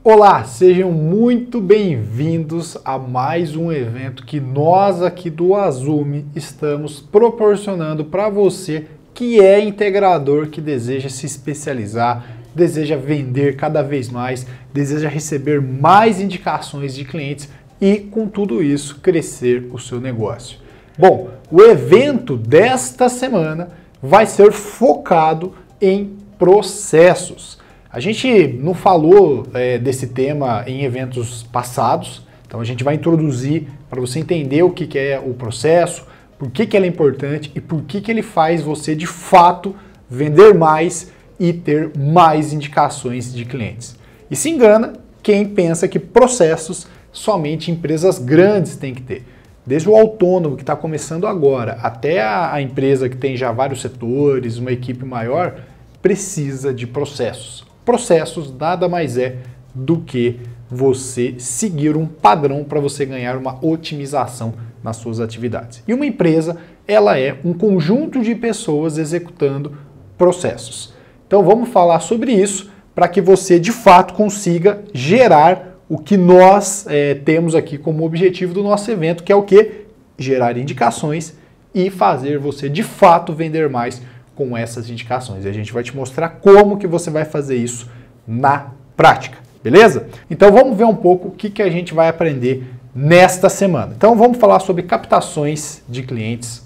Olá, sejam muito bem-vindos a mais um evento que nós aqui do Azumi estamos proporcionando para você que é integrador, que deseja se especializar, deseja vender cada vez mais, deseja receber mais indicações de clientes e com tudo isso crescer o seu negócio. Bom, o evento desta semana vai ser focado em processos. A gente não falou desse tema em eventos passados, então a gente vai introduzir para você entender o que é o processo, por que ele é importante e por que ele faz você de fato vender mais e ter mais indicações de clientes. E se engana quem pensa que processos somente empresas grandes têm que ter. Desde o autônomo que está começando agora até a empresa que tem já vários setores, uma equipe maior, precisa de processos. Processos nada mais é do que você seguir um padrão para você ganhar uma otimização nas suas atividades. E uma empresa, ela é um conjunto de pessoas executando processos. Então vamos falar sobre isso para que você de fato consiga gerar o que nós temos aqui como objetivo do nosso evento, que é o quê? Gerar indicações e fazer você de fato vender mais com essas indicações. E a gente vai te mostrar como que você vai fazer isso na prática, beleza? Então vamos ver um pouco o que a gente vai aprender nesta semana. Então vamos falar sobre captações de clientes.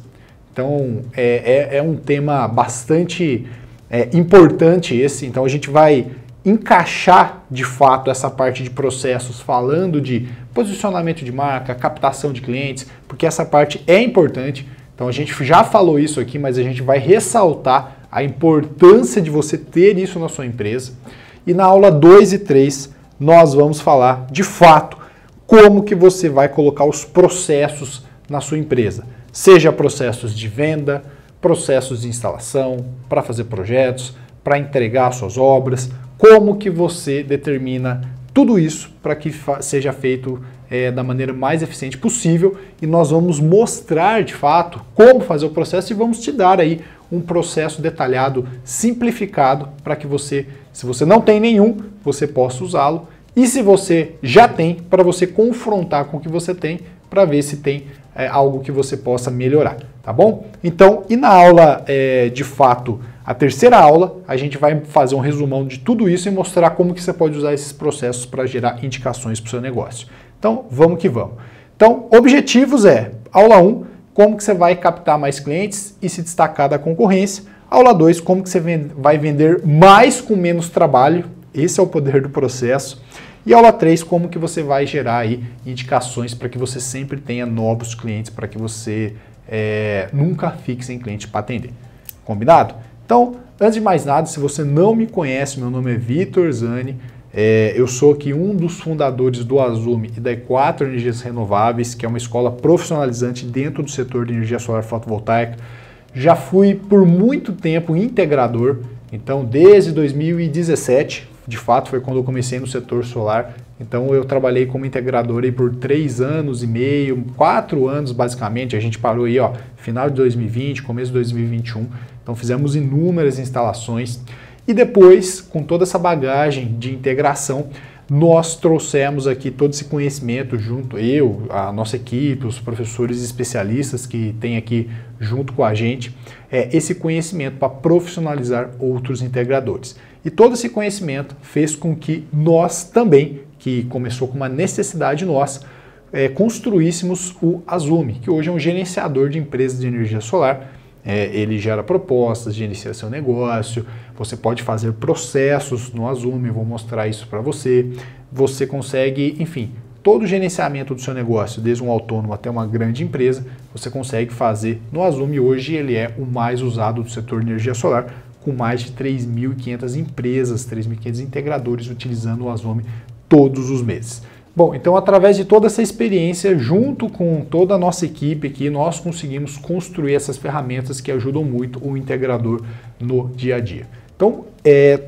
Então é um tema bastante importante esse, então a gente vai encaixar de fato essa parte de processos falando de posicionamento de marca, captação de clientes, porque essa parte é importante. Então a gente já falou isso aqui, mas a gente vai ressaltar a importância de você ter isso na sua empresa. E na aula 2 e 3 nós vamos falar de fato como que você vai colocar os processos na sua empresa. Seja processos de venda, processos de instalação, para fazer projetos, para entregar suas obras, como que você determina tudo isso para que seja feito da maneira mais eficiente possível, e nós vamos mostrar de fato como fazer o processo e vamos te dar aí um processo detalhado, simplificado, para que você, se você não tem nenhum, você possa usá-lo, e se você já tem, para você confrontar com o que você tem, para ver se tem algo que você possa melhorar, tá bom? Então, e na aula de fato, a terceira aula, a gente vai fazer um resumão de tudo isso e mostrar como que você pode usar esses processos para gerar indicações para o seu negócio. Então, vamos que vamos. Então, objetivos aula 1, como que você vai captar mais clientes e se destacar da concorrência. Aula 2, como que você vai vender mais com menos trabalho. Esse é o poder do processo. E aula 3, como que você vai gerar aí indicações para que você sempre tenha novos clientes, para que você nunca fique sem cliente para atender. Combinado? Então, antes de mais nada, se você não me conhece, meu nome é Vitor Zani, eu sou aqui um dos fundadores do Azumi e da E4 Energias Renováveis, que é uma escola profissionalizante dentro do setor de energia solar fotovoltaica. Já fui por muito tempo integrador, então desde 2017, de fato foi quando eu comecei no setor solar, então eu trabalhei como integrador aí por 3 anos e meio, 4 anos basicamente, a gente parou aí final de 2020, começo de 2021, então fizemos inúmeras instalações e depois, com toda essa bagagem de integração, nós trouxemos aqui todo esse conhecimento junto, a nossa equipe, os professores especialistas que tem aqui junto com a gente, esse conhecimento para profissionalizar outros integradores. E todo esse conhecimento fez com que nós também, que começou com uma necessidade nossa, construíssemos o Azumi, que hoje é um gerenciador de empresas de energia solar. Ele gera propostas, gerencia seu negócio, você pode fazer processos no Azumi, eu vou mostrar isso para você. Você consegue, enfim, todo o gerenciamento do seu negócio, desde um autônomo até uma grande empresa, você consegue fazer no Azumi. Hoje ele é o mais usado do setor de energia solar, com mais de 3.500 empresas, 3.500 integradores utilizando o Azumi todos os meses. Bom, então através de toda essa experiência, junto com toda a nossa equipe aqui, nós conseguimos construir essas ferramentas que ajudam muito o integrador no dia a dia. Então,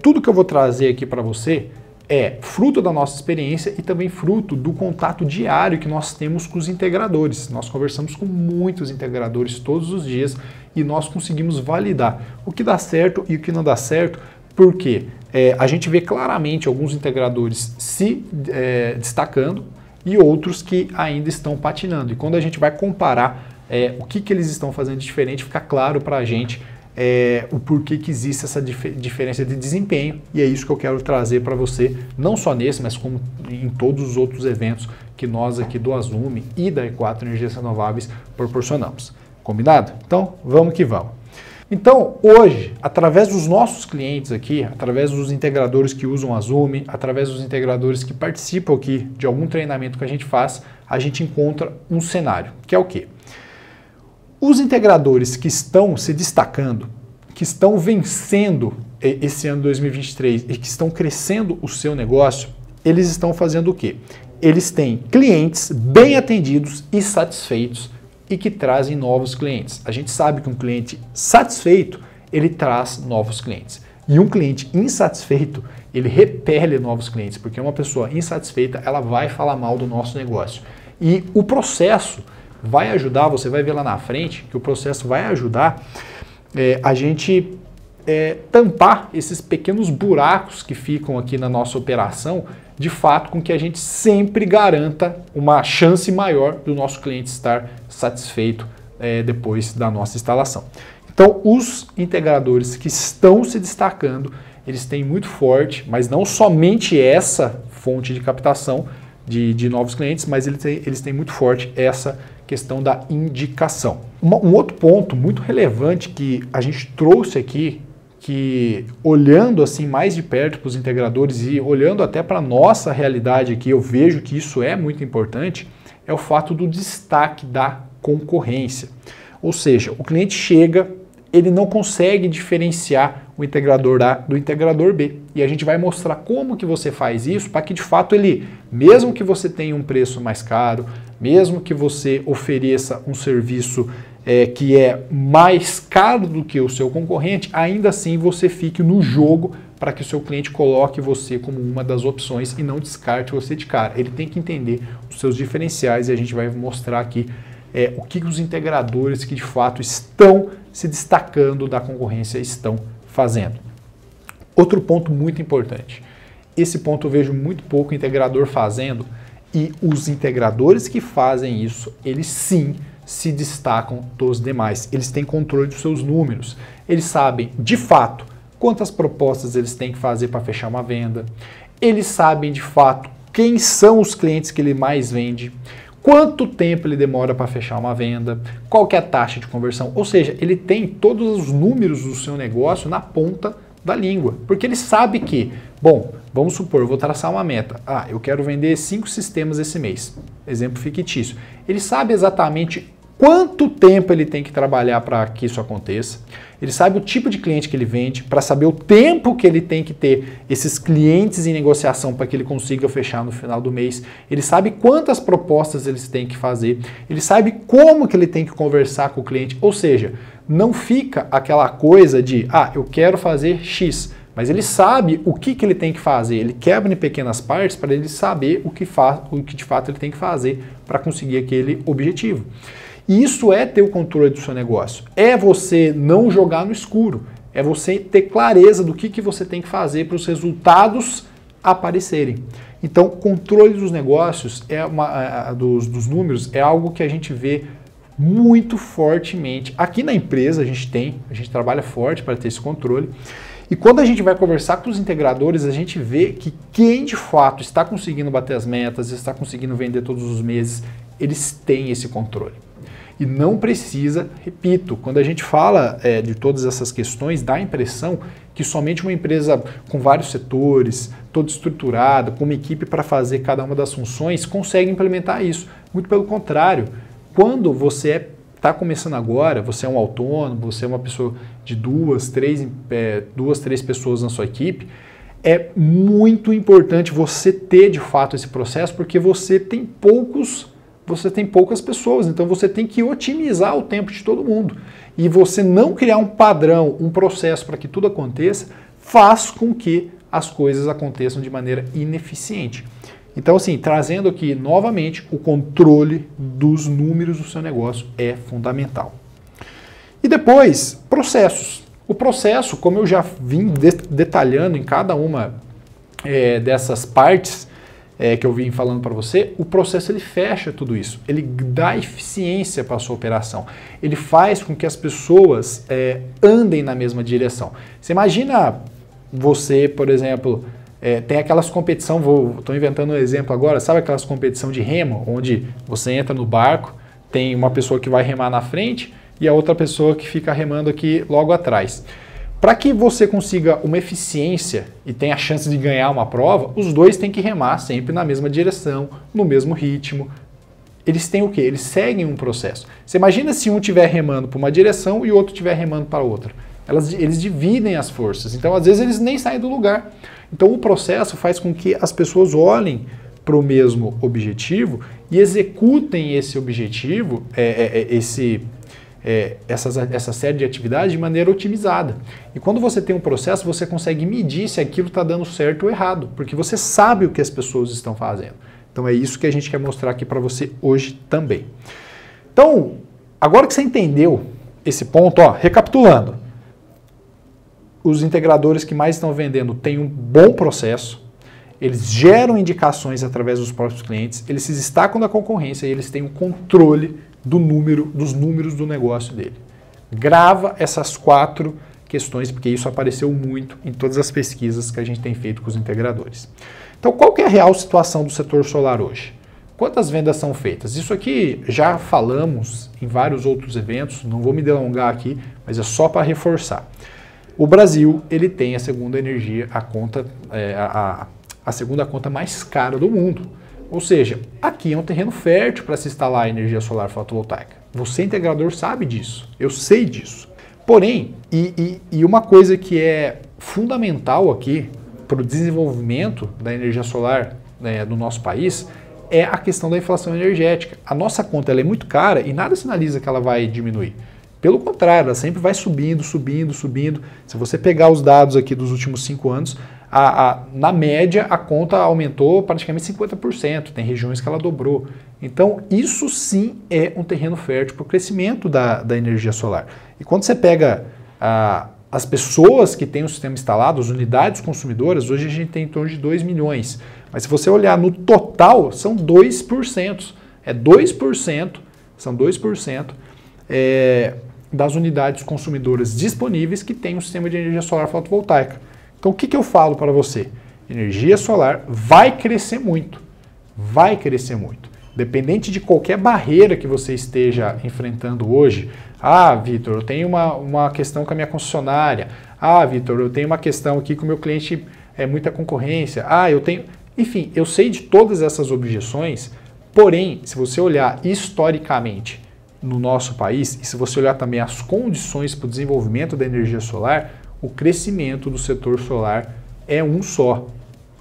tudo que eu vou trazer aqui para você é fruto da nossa experiência e também fruto do contato diário que nós temos com os integradores. Nós conversamos com muitos integradores todos os dias e nós conseguimos validar o que dá certo e o que não dá certo Por quê? A gente vê claramente alguns integradores se destacando e outros que ainda estão patinando. E quando a gente vai comparar o que eles estão fazendo de diferente, fica claro para a gente o porquê que existe essa diferença de desempenho. E é isso que eu quero trazer para você, não só nesse, mas como em todos os outros eventos que nós aqui do Azumi e da E4 Energias Renováveis proporcionamos. Combinado? Então, vamos que vamos. Então, hoje, através dos nossos clientes aqui, através dos integradores que usam a Azumi, através dos integradores que participam aqui de algum treinamento que a gente faz, a gente encontra um cenário, que é o quê? Os integradores que estão se destacando, que estão vencendo esse ano 2023 e que estão crescendo o seu negócio, eles estão fazendo o quê? Eles têm clientes bem atendidos e satisfeitos e que trazem novos clientes. A gente sabe que um cliente satisfeito, ele traz novos clientes. E um cliente insatisfeito, ele repele novos clientes, porque uma pessoa insatisfeita, ela vai falar mal do nosso negócio. E o processo vai ajudar, você vai ver lá na frente, que o processo vai ajudar a gente tampar esses pequenos buracos que ficam aqui na nossa operação, de fato, com que a gente sempre garanta uma chance maior do nosso cliente estar satisfeito depois da nossa instalação. Então, os integradores que estão se destacando, eles têm muito forte, mas não somente essa fonte de captação de novos clientes, mas eles têm muito forte essa questão da indicação. Um outro ponto muito relevante que a gente trouxe aqui, que olhando assim mais de perto para os integradores e olhando até para a nossa realidade aqui, eu vejo que isso é muito importante, é o fato do destaque da concorrência. Ou seja, o cliente chega, ele não consegue diferenciar o integrador A do integrador B. E a gente vai mostrar como que você faz isso para que de fato ele, mesmo que você tenha um preço mais caro, mesmo que você ofereça um serviço que é mais caro do que o seu concorrente, ainda assim você fique no jogo para que o seu cliente coloque você como uma das opções e não descarte você de cara. Ele tem que entender os seus diferenciais e a gente vai mostrar aqui o que os integradores que de fato estão se destacando da concorrência estão fazendo. Outro ponto muito importante. Esse ponto eu vejo muito pouco integrador fazendo e os integradores que fazem isso, eles sim se destacam dos demais. Eles têm controle dos seus números. Eles sabem, de fato, quantas propostas eles têm que fazer para fechar uma venda. Eles sabem, de fato, quem são os clientes que ele mais vende, quanto tempo ele demora para fechar uma venda, qual que é a taxa de conversão. Ou seja, ele tem todos os números do seu negócio na ponta da língua, porque ele sabe que, bom, vamos supor, eu vou traçar uma meta. Eu quero vender 5 sistemas esse mês. Exemplo fictício. Ele sabe exatamente quanto tempo ele tem que trabalhar para que isso aconteça. Ele sabe o tipo de cliente que ele vende, para saber o tempo que ele tem que ter esses clientes em negociação para que ele consiga fechar no final do mês. Ele sabe quantas propostas eles têm que fazer. Ele sabe como que ele tem que conversar com o cliente. Ou seja, não fica aquela coisa de, eu quero fazer X, mas ele sabe o que ele tem que fazer. Ele quebra em pequenas partes para ele saber o que de fato ele tem que fazer para conseguir aquele objetivo. E isso é ter o controle do seu negócio. É você não jogar no escuro. É você ter clareza do que você tem que fazer para os resultados aparecerem. Então, controle dos negócios, dos números, é algo que a gente vê muito fortemente. Aqui na empresa a gente trabalha forte para ter esse controle. E quando a gente vai conversar com os integradores, a gente vê que quem de fato está conseguindo bater as metas, está conseguindo vender todos os meses, eles têm esse controle. E não precisa, repito, quando a gente fala de todas essas questões, dá a impressão que somente uma empresa com vários setores, toda estruturada, com uma equipe para fazer cada uma das funções, consegue implementar isso. Muito pelo contrário, quando você está começando agora, você é um autônomo, você é uma pessoa de duas, três pessoas na sua equipe, é muito importante você ter de fato esse processo, porque você tem poucas pessoas, então você tem que otimizar o tempo de todo mundo. E você não criar um padrão, um processo para que tudo aconteça, faz com que as coisas aconteçam de maneira ineficiente. Então, assim, trazendo aqui novamente, o controle dos números do seu negócio é fundamental. E depois, processos. O processo, como eu já vim detalhando em cada uma dessas partes que eu vim falando para você, o processo ele fecha tudo isso, ele dá eficiência para a sua operação, ele faz com que as pessoas andem na mesma direção. Você imagina você, por exemplo, tem aquelas competição, estou inventando um exemplo agora, sabe aquelas competição de remo, onde você entra no barco, tem uma pessoa que vai remar na frente e a outra pessoa que fica remando aqui logo atrás. Para que você consiga uma eficiência e tenha a chance de ganhar uma prova, os dois têm que remar sempre na mesma direção, no mesmo ritmo. Eles têm o quê? Eles seguem um processo. Você imagina se um estiver remando para uma direção e o outro estiver remando para outra. Eles dividem as forças, então às vezes eles nem saem do lugar. Então o processo faz com que as pessoas olhem para o mesmo objetivo e executem esse objetivo, essa série de atividades de maneira otimizada. E quando você tem um processo, você consegue medir se aquilo está dando certo ou errado, porque você sabe o que as pessoas estão fazendo. Então é isso que a gente quer mostrar aqui para você hoje também. Então, agora que você entendeu esse ponto, recapitulando, os integradores que mais estão vendendo têm um bom processo, eles geram indicações através dos próprios clientes, eles se destacam da concorrência e eles têm um controle dos números do negócio dele. Grava essas 4 questões, porque isso apareceu muito em todas as pesquisas que a gente tem feito com os integradores. Então, qual que é a real situação do setor solar hoje? Quantas vendas são feitas? Isso aqui já falamos em vários outros eventos, não vou me delongar aqui, mas é só para reforçar. O Brasil, ele tem a segunda energia, a segunda conta mais cara do mundo. Ou seja, aqui é um terreno fértil para se instalar energia solar fotovoltaica. Você, integrador, sabe disso. Eu sei disso. Porém, e uma coisa que é fundamental aqui para o desenvolvimento da energia solar do nosso país é a questão da inflação energética. A nossa conta ela é muito cara e nada sinaliza que ela vai diminuir. Pelo contrário, ela sempre vai subindo, subindo, subindo. Se você pegar os dados aqui dos últimos 5 anos, na média a conta aumentou praticamente 50%, tem regiões que ela dobrou. Então isso sim é um terreno fértil para o crescimento da energia solar. E quando você pega as pessoas que têm o sistema instalado, as unidades consumidoras, hoje a gente tem em torno de 2 milhões. Mas se você olhar no total, são 2%. São 2% das unidades consumidoras disponíveis que têm um sistema de energia solar fotovoltaica. Então, o que eu falo para você? Energia solar vai crescer muito. Vai crescer muito. Dependente de qualquer barreira que você esteja enfrentando hoje. Vitor, eu tenho uma questão com a minha concessionária. Vitor, eu tenho uma questão aqui com o meu cliente, muita concorrência. Eu tenho... Enfim, eu sei de todas essas objeções, porém, se você olhar historicamente no nosso país, e se você olhar também as condições para o desenvolvimento da energia solar, o crescimento do setor solar é um só,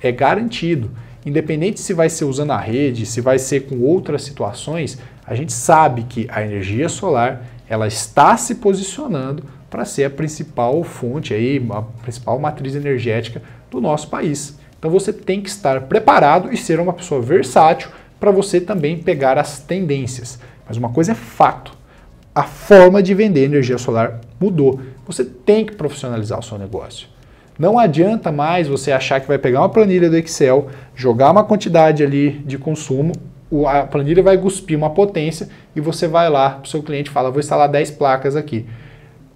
é garantido. Independente se vai ser usando a rede, se vai ser com outras situações, a gente sabe que a energia solar ela está se posicionando para ser a principal fonte, a principal matriz energética do nosso país. Então você tem que estar preparado e ser uma pessoa versátil para você também pegar as tendências. Mas uma coisa é fato, a forma de vender energia solar mudou. Você tem que profissionalizar o seu negócio. Não adianta mais você achar que vai pegar uma planilha do Excel, jogar uma quantidade ali de consumo, a planilha vai cuspir uma potência e você vai lá para o seu cliente e fala, vou instalar 10 placas aqui.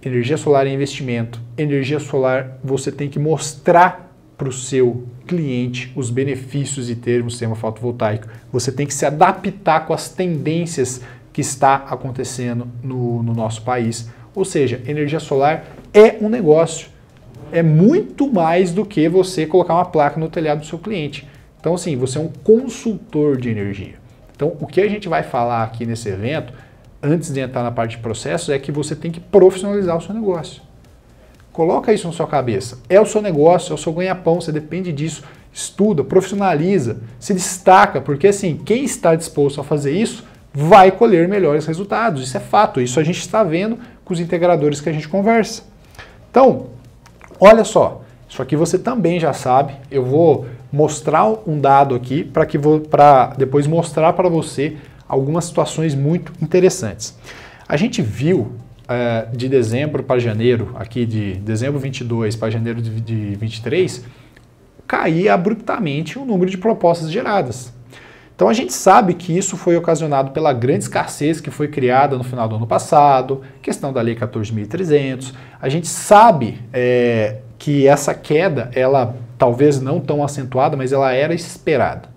Energia solar é investimento. Energia solar você tem que mostrar para o seu cliente os benefícios de ter um sistema fotovoltaico. Você tem que se adaptar com as tendências que está acontecendo no nosso país. Ou seja, energia solar é um negócio. É muito mais do que você colocar uma placa no telhado do seu cliente. Então, assim, você é um consultor de energia. Então, o que a gente vai falar aqui nesse evento, antes de entrar na parte de processos, é que você tem que profissionalizar o seu negócio. Coloca isso na sua cabeça. É o seu negócio, é o seu ganha-pão, você depende disso. Estuda, profissionaliza, se destaca, porque assim, quem está disposto a fazer isso vai colher melhores resultados. Isso é fato, isso a gente está vendo com os integradores que a gente conversa. Então, olha só, isso aqui você também já sabe. Eu vou mostrar um dado aqui para depois mostrar para você algumas situações muito interessantes. A gente viu de dezembro para janeiro, aqui de dezembro 22 para janeiro de 23, cair abruptamente o número de propostas geradas. Então a gente sabe que isso foi ocasionado pela grande escassez que foi criada no final do ano passado, questão da Lei 14.300. A gente sabe que essa queda, ela talvez não tão acentuada, mas ela era esperada.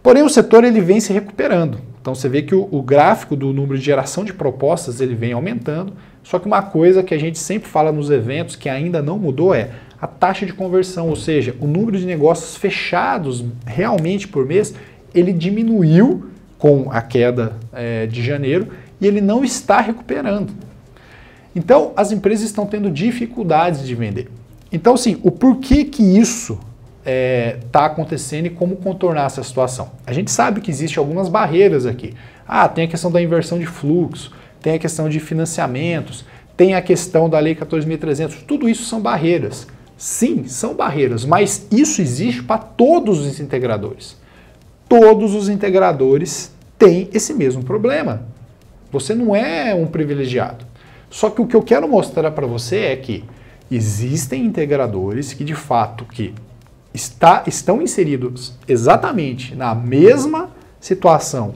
Porém o setor ele vem se recuperando. Então você vê que o gráfico do número de geração de propostas ele vem aumentando, só que uma coisa que a gente sempre fala nos eventos que ainda não mudou é a taxa de conversão, ou seja, o número de negócios fechados realmente por mês, ele diminuiu com a queda de janeiro e ele não está recuperando. Então, as empresas estão tendo dificuldades de vender. Então, assim, o porquê que isso está acontecendo e como contornar essa situação? A gente sabe que existem algumas barreiras aqui. Tem a questão da inversão de fluxo, tem a questão de financiamentos, tem a questão da Lei 14.300, tudo isso são barreiras. Sim, são barreiras, mas isso existe para todos os integradores. Todos os integradores têm esse mesmo problema. Você não é um privilegiado. Só que o que eu quero mostrar para você é que existem integradores que de fato estão inseridos exatamente na mesma situação,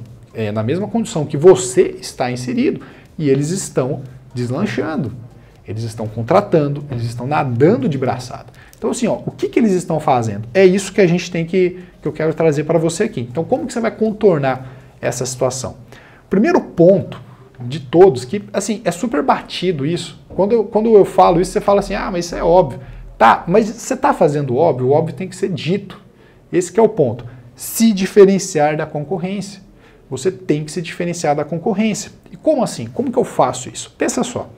na mesma condição que você está inserido e eles estão deslanchando. Eles estão contratando, eles estão nadando de braçada. Então assim, o que eles estão fazendo? É isso que a gente tem que eu quero trazer para você aqui. Então como que você vai contornar essa situação? Primeiro ponto de todos, que assim, é super batido isso. Quando eu falo isso, você fala assim, mas isso é óbvio. Tá, mas você está fazendo o óbvio tem que ser dito. Esse que é o ponto. Se diferenciar da concorrência. Você tem que se diferenciar da concorrência. E como assim? Como que eu faço isso? Pensa só.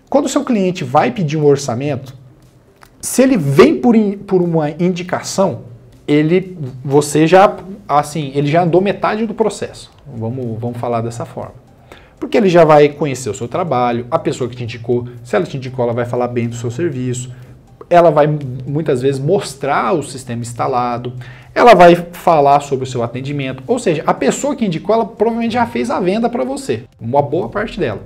Quando o seu cliente vai pedir um orçamento, se ele vem por uma indicação, ele já andou metade do processo. Vamos falar dessa forma. Porque ele já vai conhecer o seu trabalho, a pessoa que te indicou, se ela te indicou, ela vai falar bem do seu serviço, ela vai muitas vezes mostrar o sistema instalado, ela vai falar sobre o seu atendimento, ou seja, a pessoa que indicou, ela provavelmente já fez a venda para você, uma boa parte dela.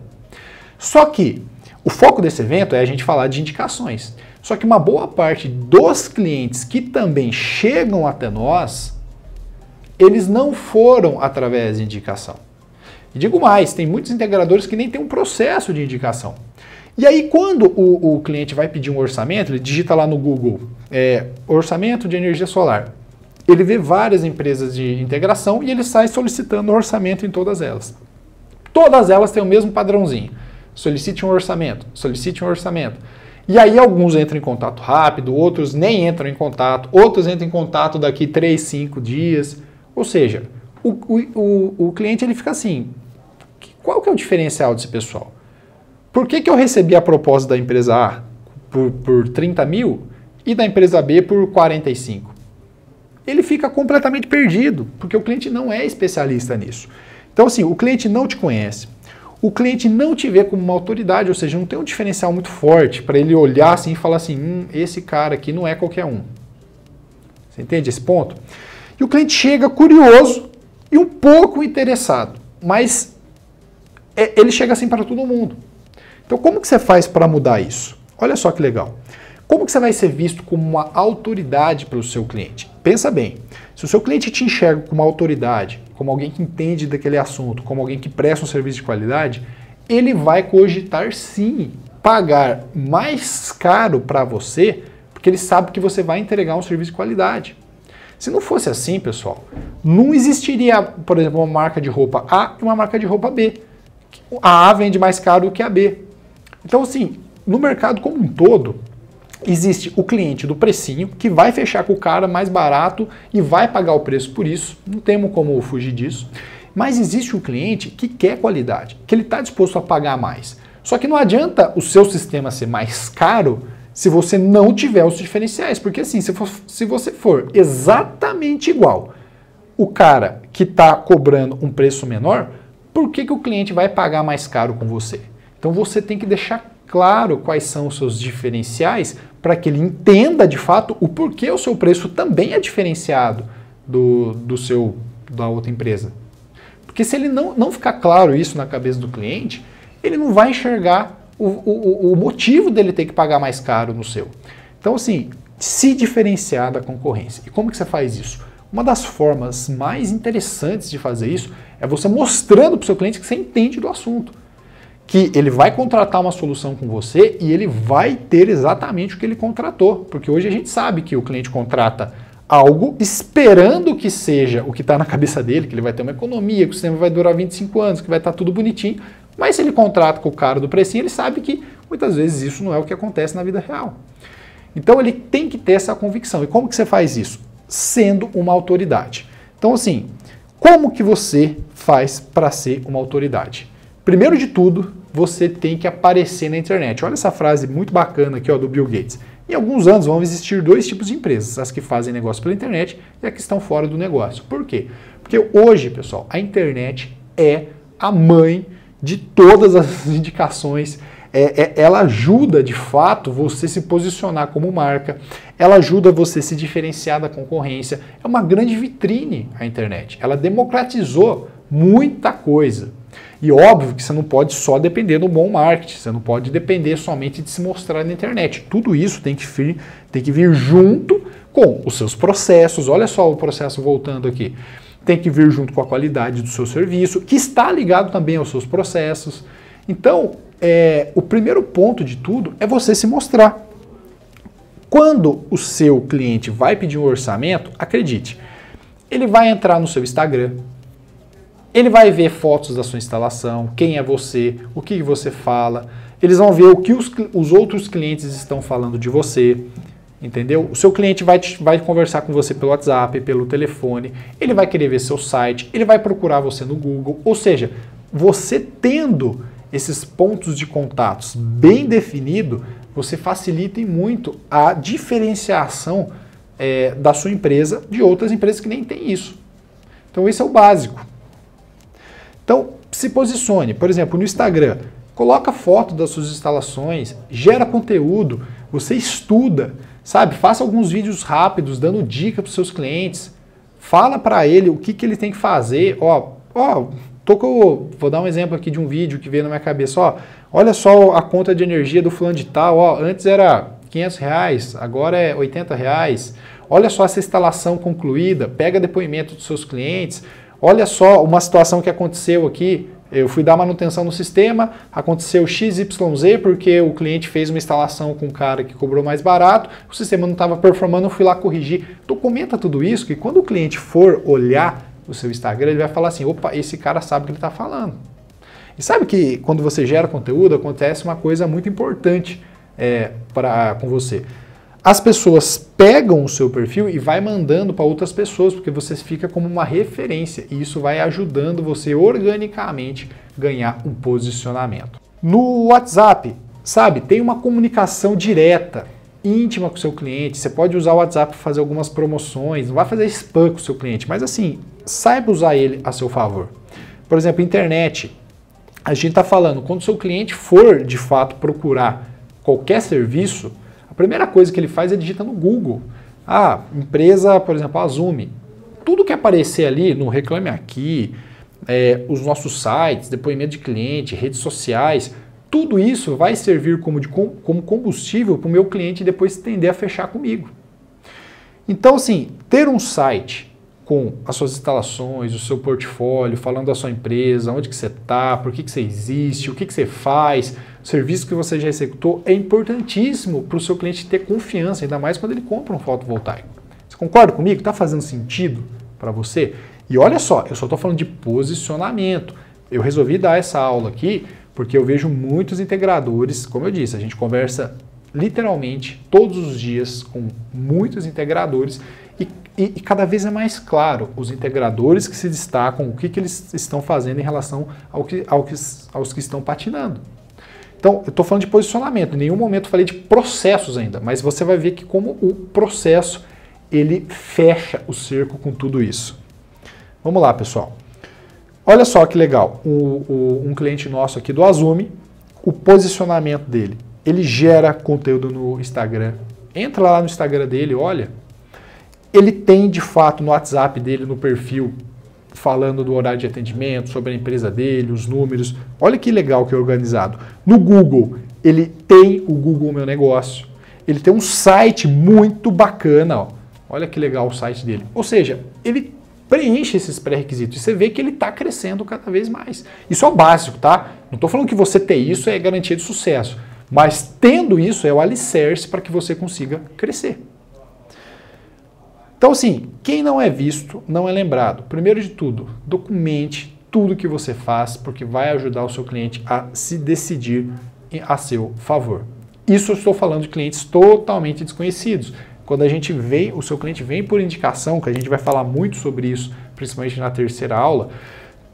Só que o foco desse evento é a gente falar de indicações. Só que uma boa parte dos clientes que também chegam até nós, eles não foram através de indicação. E digo mais, tem muitos integradores que nem tem um processo de indicação. E aí quando o cliente vai pedir um orçamento, ele digita lá no Google, orçamento de energia solar. Ele vê várias empresas de integração e ele sai solicitando orçamento em todas elas. Todas elas têm o mesmo padrãozinho. Solicite um orçamento, solicite um orçamento. E aí alguns entram em contato rápido, outros nem entram em contato, outros entram em contato daqui 3, 5 dias. Ou seja, o cliente ele fica assim, qual que é o diferencial desse pessoal? Por que eu recebi a proposta da empresa A por 30 mil e da empresa B por 45? Ele fica completamente perdido, porque o cliente não é especialista nisso. Então assim, o cliente não te conhece. O cliente não te vê como uma autoridade, ou seja, não tem um diferencial muito forte para ele olhar assim e falar assim, esse cara aqui não é qualquer um. Você entende esse ponto? E o cliente chega curioso e um pouco interessado, mas ele chega assim para todo mundo. Então como que você faz para mudar isso? Olha só que legal. Como que você vai ser visto como uma autoridade para o seu cliente? Pensa bem, se o seu cliente te enxerga como uma autoridade, como alguém que entende daquele assunto, como alguém que presta um serviço de qualidade, ele vai cogitar sim pagar mais caro para você, porque ele sabe que você vai entregar um serviço de qualidade. Se não fosse assim, pessoal, não existiria, por exemplo, uma marca de roupa A e uma marca de roupa B. A A vende mais caro do que a B. Então, assim, no mercado como um todo, existe o cliente do precinho, que vai fechar com o cara mais barato e vai pagar o preço por isso, não temos como fugir disso. Mas existe o cliente que quer qualidade, que ele está disposto a pagar mais. Só que não adianta o seu sistema ser mais caro se você não tiver os diferenciais, porque assim, se você for exatamente igual o cara que está cobrando um preço menor, por que o cliente vai pagar mais caro com você? Então você tem que deixar claro quais são os seus diferenciais para que ele entenda de fato o porquê o seu preço também é diferenciado da outra empresa. Porque se ele não ficar claro isso na cabeça do cliente, ele não vai enxergar o motivo dele ter que pagar mais caro no seu. Então, assim, se diferenciar da concorrência. E como que você faz isso? Uma das formas mais interessantes de fazer isso é você mostrando para o seu cliente que você entende do assunto. Que ele vai contratar uma solução com você e ele vai ter exatamente o que ele contratou. Porque hoje a gente sabe que o cliente contrata algo esperando que seja o que está na cabeça dele, que ele vai ter uma economia, que o sistema vai durar 25 anos, que vai estar tudo bonitinho. Mas se ele contrata com o cara do precinho, ele sabe que muitas vezes isso não é o que acontece na vida real. Então ele tem que ter essa convicção. E como que você faz isso? Sendo uma autoridade. Então assim, como que você faz para ser uma autoridade? Primeiro de tudo, você tem que aparecer na internet. Olha essa frase muito bacana aqui, ó, do Bill Gates. Em alguns anos vão existir dois tipos de empresas, as que fazem negócio pela internet e as que estão fora do negócio. Por quê? Porque hoje, pessoal, a internet é a mãe de todas as indicações. Ela ajuda, de fato, você se posicionar como marca, ela ajuda você se diferenciar da concorrência. É uma grande vitrine a internet. Ela democratizou muita coisa. E óbvio que você não pode só depender do bom marketing, você não pode depender somente de se mostrar na internet. Tudo isso tem que vir junto com os seus processos. Olha só o processo voltando aqui. Tem que vir junto com a qualidade do seu serviço, que está ligado também aos seus processos. Então, o primeiro ponto de tudo é você se mostrar. Quando o seu cliente vai pedir um orçamento, acredite, ele vai entrar no seu Instagram, ele vai ver fotos da sua instalação, quem é você, o que você fala, eles vão ver o que os outros clientes estão falando de você, entendeu? O seu cliente vai conversar com você pelo WhatsApp, pelo telefone, ele vai querer ver seu site, ele vai procurar você no Google, ou seja, você tendo esses pontos de contatos bem definidos, você facilita muito a diferenciação da sua empresa de outras empresas que nem tem isso. Então esse é o básico. Então se posicione, por exemplo, no Instagram, coloca foto das suas instalações, gera conteúdo, você estuda, sabe? Faça alguns vídeos rápidos dando dica para os seus clientes, fala para ele o que ele tem que fazer, vou dar um exemplo aqui de um vídeo que veio na minha cabeça, olha só a conta de energia do fulano de tal, antes era R$500, agora é R$80, olha só essa instalação concluída, pega depoimento dos seus clientes, olha só uma situação que aconteceu aqui, eu fui dar manutenção no sistema, aconteceu XYZ porque o cliente fez uma instalação com um cara que cobrou mais barato, o sistema não estava performando, eu fui lá corrigir. Documenta tudo isso, que quando o cliente for olhar o seu Instagram, ele vai falar assim, opa, esse cara sabe o que ele está falando. E sabe que quando você gera conteúdo, acontece uma coisa muito importante com você. As pessoas pegam o seu perfil e vai mandando para outras pessoas, porque você fica como uma referência, e isso vai ajudando você organicamente ganhar um posicionamento. No WhatsApp, sabe, tem uma comunicação direta, íntima com o seu cliente, você pode usar o WhatsApp para fazer algumas promoções, não vai fazer spam com o seu cliente, mas assim, saiba usar ele a seu favor. Por exemplo, internet, a gente está falando, quando o seu cliente for de fato procurar qualquer serviço, a primeira coisa que ele faz é digitar no Google. Empresa, por exemplo, a Azumi. Tudo que aparecer ali no Reclame Aqui, os nossos sites, depoimento de cliente, redes sociais, tudo isso vai servir como combustível para o meu cliente depois tender a fechar comigo. Então, assim, ter um site com as suas instalações, o seu portfólio, falando da sua empresa, onde que você está, por que você existe, o que você faz, o serviço que você já executou, é importantíssimo para o seu cliente ter confiança, ainda mais quando ele compra um fotovoltaico. Você concorda comigo? Está fazendo sentido para você? E olha só, eu só estou falando de posicionamento. Eu resolvi dar essa aula aqui porque eu vejo muitos integradores, como eu disse, a gente conversa literalmente todos os dias com muitos integradores e cada vez é mais claro os integradores que se destacam, o que eles estão fazendo em relação aos que estão patinando. Então, eu estou falando de posicionamento, em nenhum momento eu falei de processos ainda, mas você vai ver que como o processo, ele fecha o cerco com tudo isso. Vamos lá, pessoal. Olha só que legal, um cliente nosso aqui do Azumi, o posicionamento dele, ele gera conteúdo no Instagram, entra lá no Instagram dele, olha, ele tem de fato no WhatsApp dele, no perfil, falando do horário de atendimento, sobre a empresa dele, os números. Olha que legal que é organizado. No Google, ele tem o Google Meu Negócio. Ele tem um site muito bacana. Ó. Olha que legal o site dele. Ou seja, ele preenche esses pré-requisitos e você vê que ele está crescendo cada vez mais. Isso é o básico, tá? Não estou falando que você ter isso é garantia de sucesso, mas tendo isso é o alicerce para que você consiga crescer. Então, assim, quem não é visto não é lembrado. Primeiro de tudo, documente tudo que você faz, porque vai ajudar o seu cliente a se decidir a seu favor. Isso eu estou falando de clientes totalmente desconhecidos. Quando a gente vê, o seu cliente vem por indicação, que a gente vai falar muito sobre isso, principalmente na terceira aula,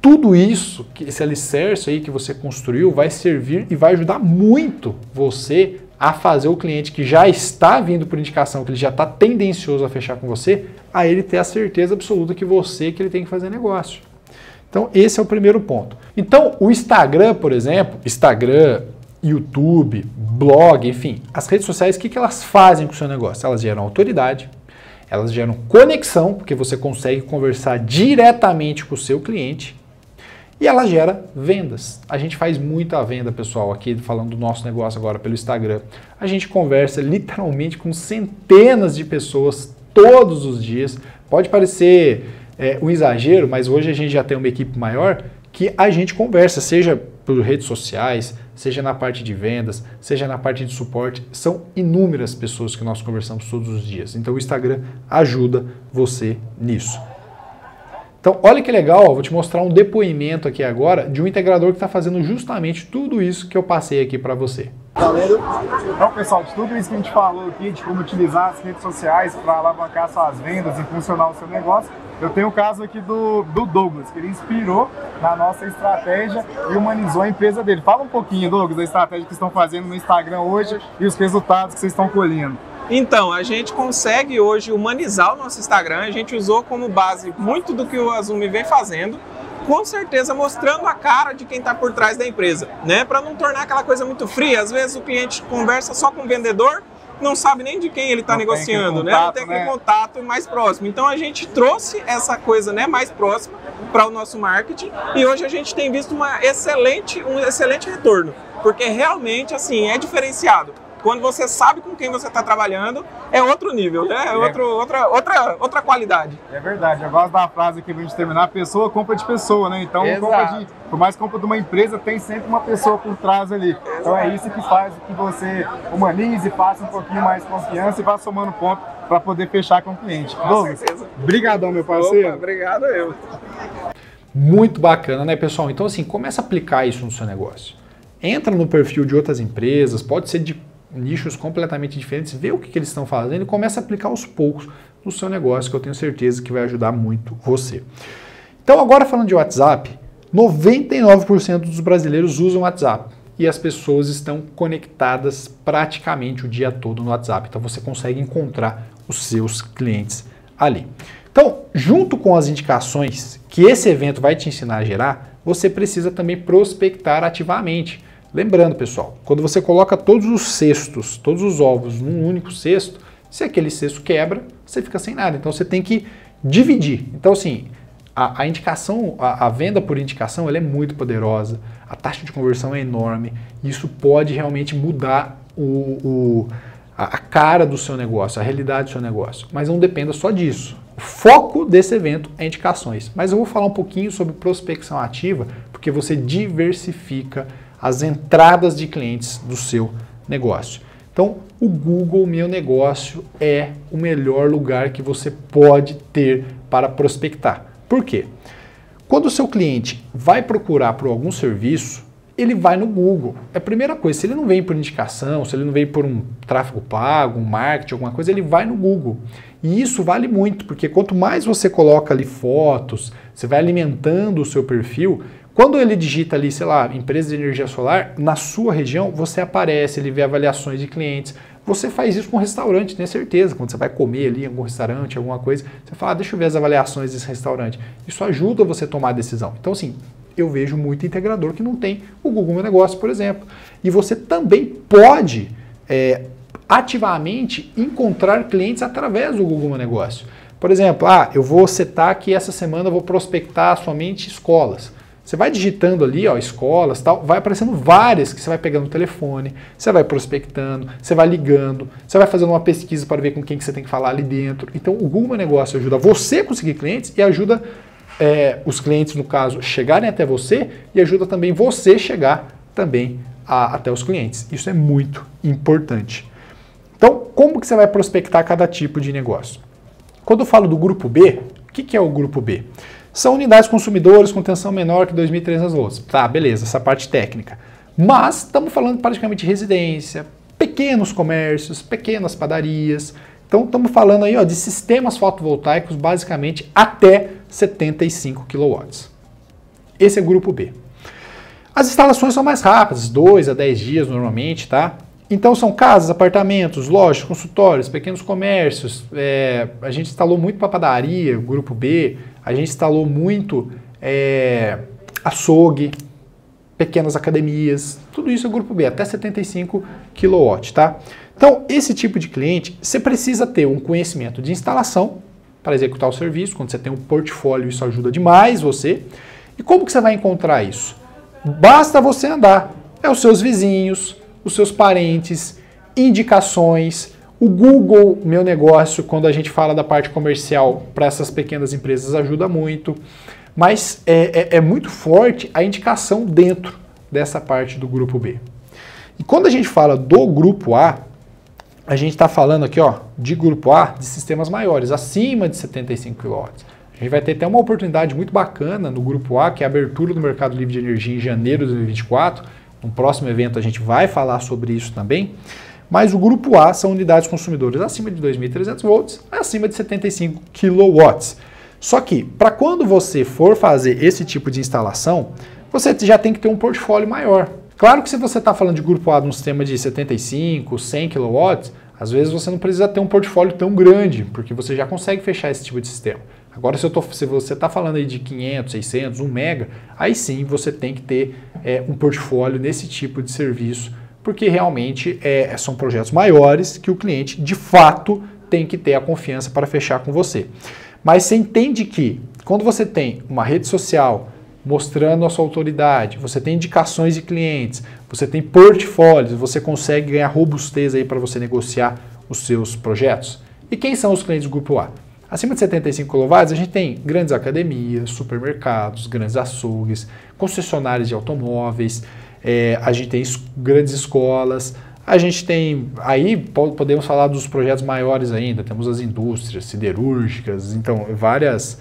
tudo isso, esse alicerce aí que você construiu, vai servir e vai ajudar muito você a fazer o cliente que já está vindo por indicação, que ele já está tendencioso a fechar com você, a ele ter a certeza absoluta que ele tem que fazer negócio. Então, esse é o primeiro ponto. Então, o Instagram, por exemplo, YouTube, blog, enfim, as redes sociais, o que elas fazem com o seu negócio? Elas geram autoridade, elas geram conexão, porque você consegue conversar diretamente com o seu cliente, e ela gera vendas. A gente faz muita venda, pessoal, aqui falando do nosso negócio agora pelo Instagram. A gente conversa literalmente com centenas de pessoas todos os dias. Pode parecer um exagero, mas hoje a gente já tem uma equipe maior que a gente conversa, seja por redes sociais, seja na parte de vendas, seja na parte de suporte. São inúmeras pessoas que nós conversamos todos os dias. Então o Instagram ajuda você nisso. Então, olha que legal, vou te mostrar um depoimento aqui agora de um integrador que está fazendo justamente tudo isso que eu passei aqui para você. Valeu. Então, pessoal, de tudo isso que a gente falou aqui, de como utilizar as redes sociais para alavancar suas vendas e funcionar o seu negócio, eu tenho o caso aqui do Douglas, que ele inspirou na nossa estratégia e humanizou a empresa dele. Fala um pouquinho, Douglas, da estratégia que estão fazendo no Instagram hoje e os resultados que vocês estão colhendo. Então, a gente consegue hoje humanizar o nosso Instagram, a gente usou como base muito do que o Azumi vem fazendo, com certeza mostrando a cara de quem está por trás da empresa, né? Para não tornar aquela coisa muito fria. Às vezes o cliente conversa só com o vendedor, não sabe nem de quem ele está negociando, né? Não tem aquele contato mais próximo. Então a gente trouxe essa coisa, né, mais próxima para o nosso marketing e hoje a gente tem visto um excelente retorno, porque realmente assim é diferenciado. Quando você sabe com quem você está trabalhando, é outro nível, né? É outra qualidade. É verdade, eu gosto da frase aqui pra gente terminar, pessoa compra de pessoa, né? Então, por mais compra de uma empresa, tem sempre uma pessoa por trás ali. Exato. Então é isso que faz que você humanize, faça um pouquinho mais confiança e vá somando ponto para poder fechar com o cliente. Douglas, obrigadão, meu parceiro. Opa, obrigado eu. Muito bacana, né, pessoal? Então, assim, começa a aplicar isso no seu negócio. Entra no perfil de outras empresas, pode ser de nichos completamente diferentes, vê o que eles estão fazendo e começa a aplicar aos poucos no seu negócio, que eu tenho certeza que vai ajudar muito você. Então, agora falando de WhatsApp, 99% dos brasileiros usam WhatsApp e as pessoas estão conectadas praticamente o dia todo no WhatsApp. Então, você consegue encontrar os seus clientes ali. Então, junto com as indicações que esse evento vai te ensinar a gerar, você precisa também prospectar ativamente. Lembrando, pessoal, quando você coloca todos os cestos, todos os ovos num único cesto, se aquele cesto quebra, você fica sem nada. Então você tem que dividir. Então, assim, a indicação, a venda por indicação, ela é muito poderosa, a taxa de conversão é enorme, e isso pode realmente mudar a cara do seu negócio, a realidade do seu negócio. Mas não dependa só disso. O foco desse evento é indicações. Mas eu vou falar um pouquinho sobre prospecção ativa, porque você diversifica as entradas de clientes do seu negócio. Então, o Google Meu Negócio é o melhor lugar que você pode ter para prospectar. Por quê? Quando o seu cliente vai procurar por algum serviço, ele vai no Google. É a primeira coisa, se ele não vem por indicação, se ele não vem por um tráfego pago, um marketing, alguma coisa, ele vai no Google. E isso vale muito, porque quanto mais você coloca ali fotos, você vai alimentando o seu perfil, quando ele digita ali, sei lá, empresa de energia solar, na sua região, você aparece, ele vê avaliações de clientes. Você faz isso com restaurante, tenho certeza. Quando você vai comer ali em algum restaurante, alguma coisa, você fala, deixa eu ver as avaliações desse restaurante. Isso ajuda você a tomar a decisão. Então, assim, eu vejo muito integrador que não tem o Google Meu Negócio, por exemplo. E você também pode ativamente encontrar clientes através do Google Meu Negócio. Por exemplo, eu vou setar que essa semana eu vou prospectar somente escolas. Você vai digitando ali, ó, escolas, tal, vai aparecendo várias que você vai pegando no telefone, você vai prospectando, você vai ligando, você vai fazendo uma pesquisa para ver com quem que você tem que falar ali dentro. Então o Google Meu Negócio ajuda você a conseguir clientes e ajuda os clientes, no caso, chegarem até você e ajuda também você chegar também até os clientes. Isso é muito importante. Então, como que você vai prospectar cada tipo de negócio? Quando eu falo do grupo B, o que é o grupo B? São unidades consumidores com tensão menor que 2.300 volts. Tá, beleza, essa parte técnica. Mas estamos falando praticamente de residência, pequenos comércios, pequenas padarias. Então estamos falando aí, ó, de sistemas fotovoltaicos basicamente até 75 kW. Esse é o grupo B. As instalações são mais rápidas, 2 a 10 dias normalmente, tá? Então são casas, apartamentos, lojas, consultórios, pequenos comércios. A gente instalou muito para padaria, grupo B. A gente instalou muito açougue, pequenas academias. Tudo isso é grupo B, até 75 kW, tá? Então, esse tipo de cliente, você precisa ter um conhecimento de instalação para executar o serviço. Quando você tem um portfólio, isso ajuda demais você. E como que você vai encontrar isso? Basta você andar. É os seus vizinhos, os seus parentes, indicações. O Google Meu Negócio, quando a gente fala da parte comercial para essas pequenas empresas, ajuda muito. Mas é muito forte a indicação dentro dessa parte do grupo B. E quando a gente fala do grupo A, a gente está falando aqui, ó, de grupo A, de sistemas maiores, acima de 75 kW. A gente vai ter até uma oportunidade muito bacana no grupo A, que é a abertura do mercado livre de energia em janeiro de 2024. No próximo evento a gente vai falar sobre isso também. Mas o grupo A são unidades consumidoras acima de 2.300 volts, acima de 75 kW. Só que, para quando você for fazer esse tipo de instalação, você já tem que ter um portfólio maior. Claro que se você está falando de grupo A de um sistema de 75, 100 kW, às vezes você não precisa ter um portfólio tão grande, porque você já consegue fechar esse tipo de sistema. Agora, se você está falando aí de 500, 600, 1 mega, aí sim você tem que ter um portfólio nesse tipo de serviço, porque realmente são projetos maiores que o cliente, de fato, tem que ter a confiança para fechar com você. Mas você entende que quando você tem uma rede social mostrando a sua autoridade, você tem indicações de clientes, você tem portfólios, você consegue ganhar robustez aí para você negociar os seus projetos. E quem são os clientes do grupo A? Acima de 75 kW, a gente tem grandes academias, supermercados, grandes açougues, concessionárias de automóveis, a gente tem grandes escolas, a gente tem, aí podemos falar dos projetos maiores ainda, temos as indústrias siderúrgicas, então várias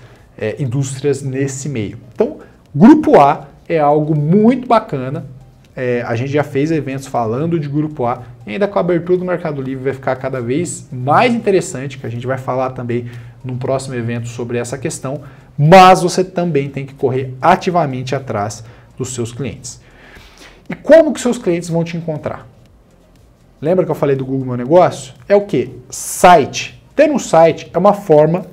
indústrias nesse meio. Então, grupo A é algo muito bacana, a gente já fez eventos falando de grupo A, e ainda com a abertura do Mercado Livre vai ficar cada vez mais interessante, que a gente vai falar também num próximo evento sobre essa questão, mas você também tem que correr ativamente atrás dos seus clientes. E como que seus clientes vão te encontrar? Lembra que eu falei do Google Meu Negócio? É o quê? Site. Ter um site é uma forma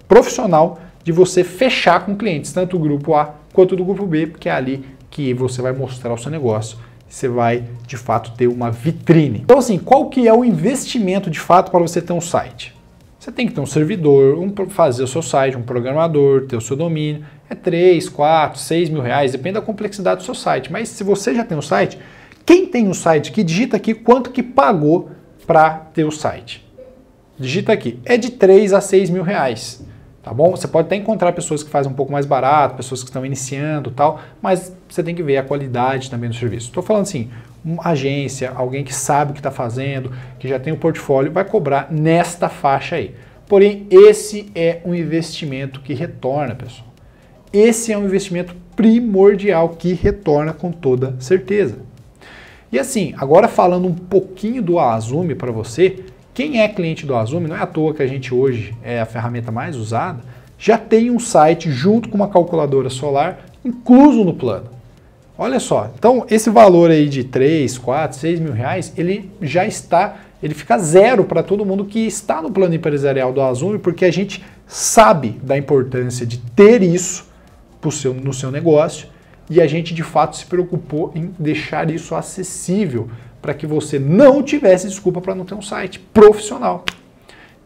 profissional de você fechar com clientes, tanto do grupo A quanto do grupo B, porque é ali que você vai mostrar o seu negócio. Você vai, de fato, ter uma vitrine. Então, assim, qual que é o investimento, de fato, para você ter um site? Você tem que ter um servidor, fazer o seu site, um programador, ter o seu domínio. É 3, 4, 6 mil reais, depende da complexidade do seu site. Mas se você já tem um site, quem tem um site aqui, digita aqui quanto que pagou para ter o site. Digita aqui. É de 3 a 6 mil reais. Tá bom? Você pode até encontrar pessoas que fazem um pouco mais barato, pessoas que estão iniciando e tal, mas você tem que ver a qualidade também do serviço. Estou falando assim, uma agência, alguém que sabe o que está fazendo, que já tem um portfólio, vai cobrar nesta faixa aí. Porém, esse é um investimento que retorna, pessoal. Esse é um investimento primordial que retorna com toda certeza. E assim, agora falando um pouquinho do Azume para você, quem é cliente do Azume, não é à toa que a gente hoje é a ferramenta mais usada, já tem um site junto com uma calculadora solar incluso no plano. Olha só, então esse valor aí de 3, 4, 6 mil reais, ele já está, ele fica zero para todo mundo que está no plano empresarial do Azume, porque a gente sabe da importância de ter isso no seu negócio e a gente de fato se preocupou em deixar isso acessível para que você não tivesse desculpa para não ter um site profissional.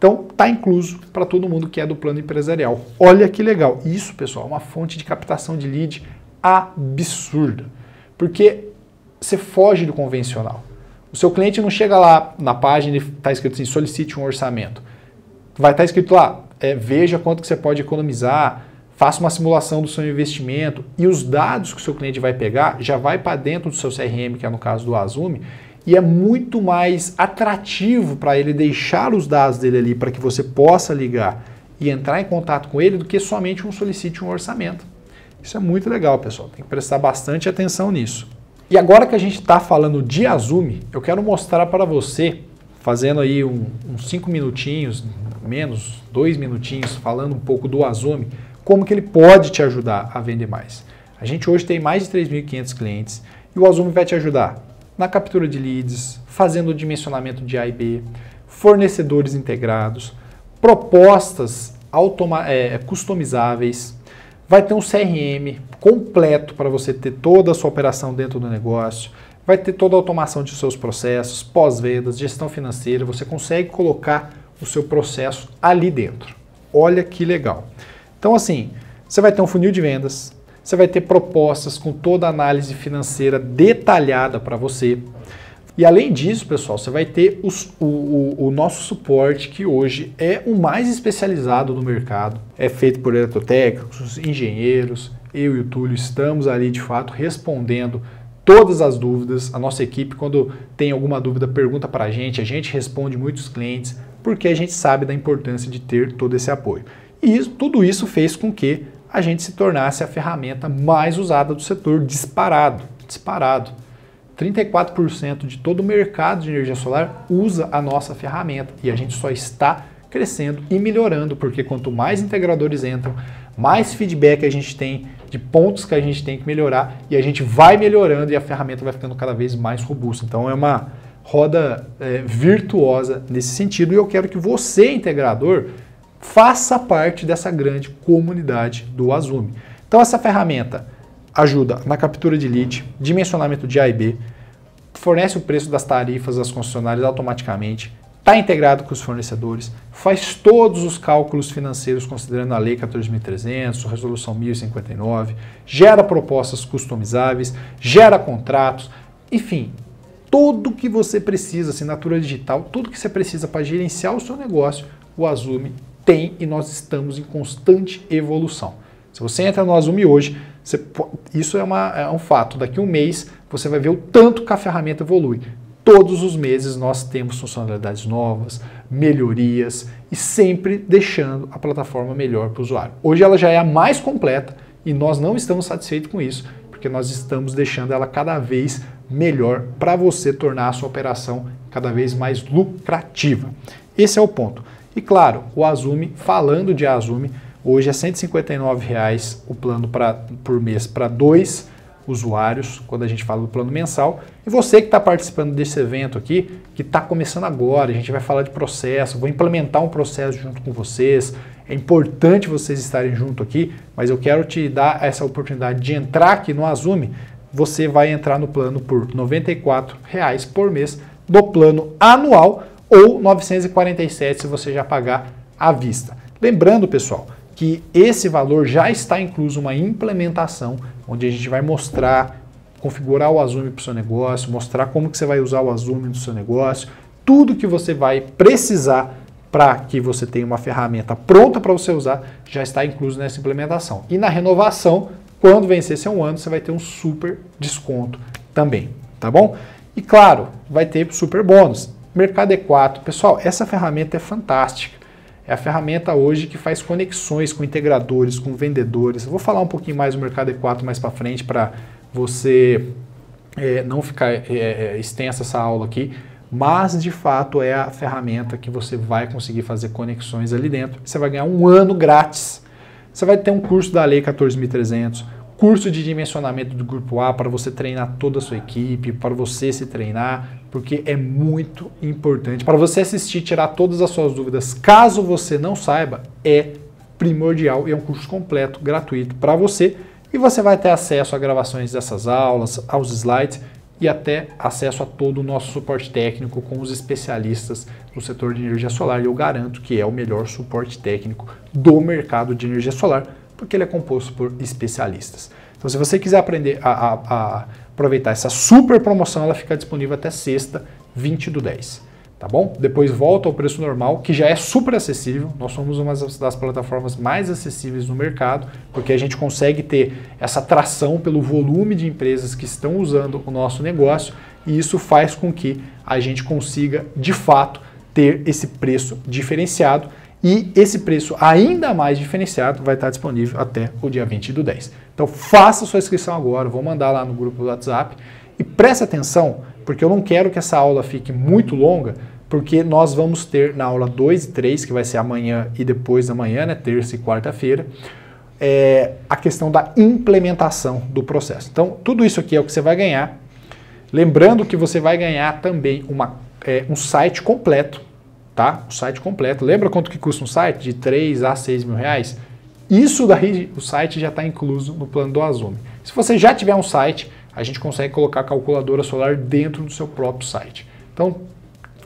Então, está incluso para todo mundo que é do plano empresarial. Olha que legal. Isso, pessoal, é uma fonte de captação de lead absurda. Porque você foge do convencional. O seu cliente não chega lá na página e está escrito assim, solicite um orçamento. Vai estar escrito lá, veja quanto que você pode economizar, faça uma simulação do seu investimento e os dados que o seu cliente vai pegar já vai para dentro do seu CRM, que é no caso do Azumi, e é muito mais atrativo para ele deixar os dados dele ali para que você possa ligar e entrar em contato com ele do que somente solicite um orçamento. Isso é muito legal, pessoal. Tem que prestar bastante atenção nisso. E agora que a gente está falando de Azumi, eu quero mostrar para você, fazendo aí uns 5 minutinhos, menos 2 minutinhos, falando um pouco do Azumi, como que ele pode te ajudar a vender mais. A gente hoje tem mais de 3.500 clientes e o Azumi vai te ajudar na captura de leads, fazendo o dimensionamento de A e B, fornecedores integrados, propostas customizáveis, vai ter um CRM completo para você ter toda a sua operação dentro do negócio, vai ter toda a automação de seus processos, pós-vendas, gestão financeira, você consegue colocar o seu processo ali dentro. Olha que legal. Então assim, você vai ter um funil de vendas, você vai ter propostas com toda a análise financeira detalhada para você. E além disso, pessoal, você vai ter o nosso suporte, que hoje é o mais especializado no mercado. É feito por eletrotécnicos, engenheiros. Eu e o Túlio estamos ali, de fato, respondendo todas as dúvidas. A nossa equipe, quando tem alguma dúvida, pergunta para a gente responde muitos clientes, porque a gente sabe da importância de ter todo esse apoio. E tudo isso fez com que a gente se tornasse a ferramenta mais usada do setor, disparado. 34% de todo o mercado de energia solar usa a nossa ferramenta e a gente só está crescendo e melhorando, porque quanto mais integradores entram, mais feedback a gente tem de pontos que a gente tem que melhorar e a gente vai melhorando e a ferramenta vai ficando cada vez mais robusta. Então é uma roda virtuosa nesse sentido e eu quero que você, integrador, faça parte dessa grande comunidade do Azumi. Então essa ferramenta ajuda na captura de lead, dimensionamento de A e B, fornece o preço das tarifas das concessionárias automaticamente, está integrado com os fornecedores, faz todos os cálculos financeiros considerando a Lei 14.300, Resolução 1059, gera propostas customizáveis, gera contratos, enfim, tudo que você precisa, assinatura digital, tudo que você precisa para gerenciar o seu negócio, o Azumi tem e nós estamos em constante evolução. Se você entra no Azumi hoje, isso é um fato. Daqui a um mês você vai ver o tanto que a ferramenta evolui. Todos os meses nós temos funcionalidades novas, melhorias e sempre deixando a plataforma melhor para o usuário. Hoje ela já é a mais completa e nós não estamos satisfeitos com isso, porque nós estamos deixando ela cada vez melhor para você tornar a sua operação cada vez mais lucrativa. Esse é o ponto. E claro, o Azumi, falando de Azumi, hoje é R$ 159,00 o plano por mês para 2 usuários, quando a gente fala do plano mensal. E você que está participando desse evento aqui, que está começando agora, a gente vai falar de processo, vou implementar um processo junto com vocês. É importante vocês estarem junto aqui, mas eu quero te dar essa oportunidade de entrar aqui no Azumi. Você vai entrar no plano por R$ 94,00 por mês do plano anual ou R$ 947 se você já pagar à vista. Lembrando, pessoal, que esse valor já está incluso uma implementação, onde a gente vai mostrar, configurar o Azumi para o seu negócio, mostrar como que você vai usar o Azumi no seu negócio, tudo que você vai precisar para que você tenha uma ferramenta pronta para você usar, já está incluso nessa implementação. E na renovação, quando vencer seu ano, você vai ter um super desconto também, tá bom? E claro, vai ter super bônus. Mercado E4, pessoal, essa ferramenta é fantástica. É a ferramenta hoje que faz conexões com integradores, com vendedores. Eu vou falar um pouquinho mais do Mercado E4 mais para frente para você não ficar extensa essa aula aqui, mas de fato é a ferramenta que você vai conseguir fazer conexões ali dentro. Você vai ganhar um ano grátis. Você vai ter um curso da Lei 14.300, curso de dimensionamento do Grupo A para você treinar toda a sua equipe, para você se treinar, porque é muito importante. Para você assistir, tirar todas as suas dúvidas, caso você não saiba, é primordial e é um curso completo, gratuito para você. E você vai ter acesso a gravações dessas aulas, aos slides e até acesso a todo o nosso suporte técnico com os especialistas no setor de energia solar. E eu garanto que é o melhor suporte técnico do mercado de energia solar, porque ele é composto por especialistas. Então, se você quiser aprender a aproveitar essa super promoção, ela fica disponível até sexta, 20/10. Tá bom? Depois volta ao preço normal, que já é super acessível. Nós somos uma das plataformas mais acessíveis no mercado, porque a gente consegue ter essa atração pelo volume de empresas que estão usando o nosso negócio, e isso faz com que a gente consiga, de fato, ter esse preço diferenciado, e esse preço ainda mais diferenciado vai estar disponível até o dia 20/10. Então faça sua inscrição agora, vou mandar lá no grupo do WhatsApp, e preste atenção, porque eu não quero que essa aula fique muito longa, porque nós vamos ter na aula 2 e 3, que vai ser amanhã e depois da manhã, né, terça e quarta-feira, a questão da implementação do processo. Então, tudo isso aqui é o que você vai ganhar. Lembrando que você vai ganhar também um site completo, tá? Um site completo. Lembra quanto que custa um site? De 3 a 6 mil reais? Isso daí, o site já está incluso no plano do Azume. Se você já tiver um site, a gente consegue colocar a calculadora solar dentro do seu próprio site. Então,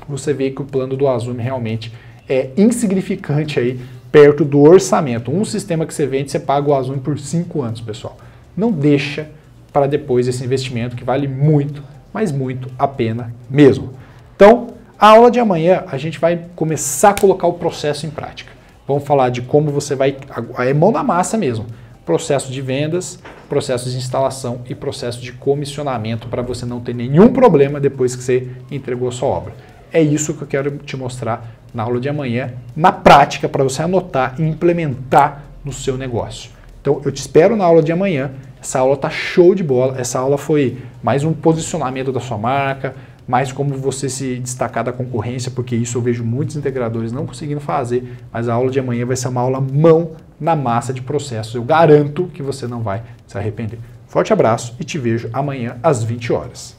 você vê que o plano do Azume realmente é insignificante aí perto do orçamento. Um sistema que você vende, você paga o Azume por 5 anos, pessoal. Não deixa para depois esse investimento que vale muito, mas muito a pena mesmo. Então, a aula de amanhã a gente vai começar a colocar o processo em prática. Vamos falar de como você vai... É mão na massa mesmo. Processo de vendas, processo de instalação e processo de comissionamento para você não ter nenhum problema depois que você entregou a sua obra. É isso que eu quero te mostrar na aula de amanhã, na prática, para você anotar e implementar no seu negócio. Então, eu te espero na aula de amanhã. Essa aula tá show de bola. Essa aula foi mais um posicionamento da sua marca, mais como você se destacar da concorrência, porque isso eu vejo muitos integradores não conseguindo fazer, mas a aula de amanhã vai ser uma aula mão na massa de processos. Eu garanto que você não vai se arrepender. Forte abraço e te vejo amanhã às 20 horas.